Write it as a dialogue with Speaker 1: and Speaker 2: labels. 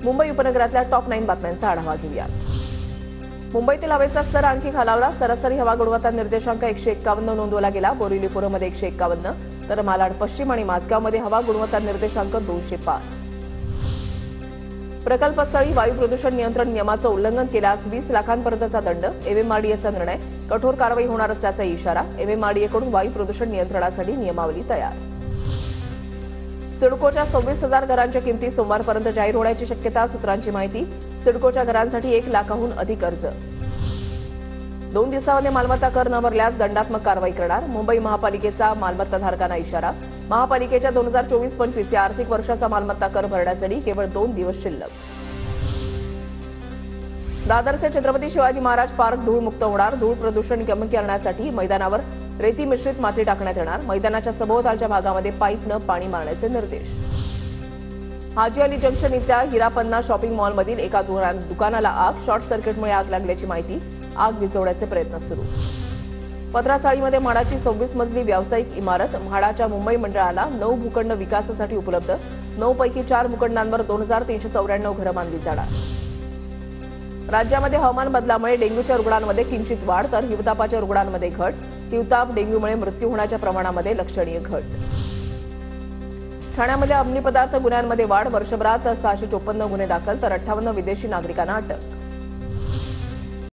Speaker 1: मुंबई उपनगरातल्या टॉप 9 बातम्यांचा आढावा घेऊया। मुंबईतील हवेचा स्तर आणखी खालावला। सरासरी हवा गुणवत्ता निर्देशांक 151 नोंदवला गेला। बोरिवलीपुरमध्ये 151 तर मालाड पश्चिम आणि माझगावमध्ये हवा गुणवत्ता निर्देशांक 205। प्रकल्पस्थळी वायू प्रदूषण नियंत्रण नियमाचं उल्लंघन केल्यास 20 लाखांपर्यंतचा दंड। एमएमआरडीएचा निर्णय, कठोर कारवाई होणार असल्याचा इशारा। एमएमआरडीएकडून वायू प्रदूषण नियंत्रणासाठी नियमावली तयार। सिडकोच्या 26,000 घरांच्या किमती सोमवारपर्यंत जाहीर होण्याची शक्यता। सूत्रांची माहिती, सिडकोच्या घरांसाठी 1 लाखाहून अधिक अर्ज। 2 दिवसांमध्ये मालमत्ता कर न भरल्यास दंडात्मक कारवाई करणार। मुंबई महापालिकेचा मालमत्ताधारकांना इशारा। महापालिकेच्या 2024-25 या आर्थिक वर्षाचा मालमत्ता कर भरण्यासाठी केवळ 2 दिवस शिल्लक। दादरचे छत्रपती शिवाजी महाराज पार्क धूळमुक्त होणार। धूळ प्रदूषण कमी करण्यासाठी मैदानावर रेती मिश्रित माती टाकण्यात येणार। मैदानाच्या सभोवतालच्या भागामध्ये पाईपनं पाणी मारण्याचे निर्देश। हाजी अली जंक्शन इथल्या हिरापन्ना शॉपिंग मॉलमधील एका दुकानाला आग, शॉर्ट सर्किटमुळे आग लागल्याची माहिती। आग विझवण्याचे प्रयत्न सुरू। पत्राचाळीमध्ये म्हाडाची 26 मजली व्यावसायिक इमारत। म्हाडाच्या मुंबई मंडळाला 9 भूखंड विकासासाठी उपलब्ध। 9 पैकी 4 भूखंडांवर 2394 घरं बांधली जाणार। राज्यामध्ये हवामान बदलामुळे डेंग्यूच्या रुग्णांमध्ये किंचित वाढ तर हिवतापाच्या रुग्णांमध्ये घट। हिवताप डेंग्यूमुळे मृत्यू होण्याच्या प्रमाणामध्ये लक्षणीय घट। ठाण्यामध्ये अंमली पदार्थ गुन्ह्यांमध्ये वाढ। वर्षभरात 654 गुन्हे दाखल तर 58 विदेशी नागरिकांना अटक।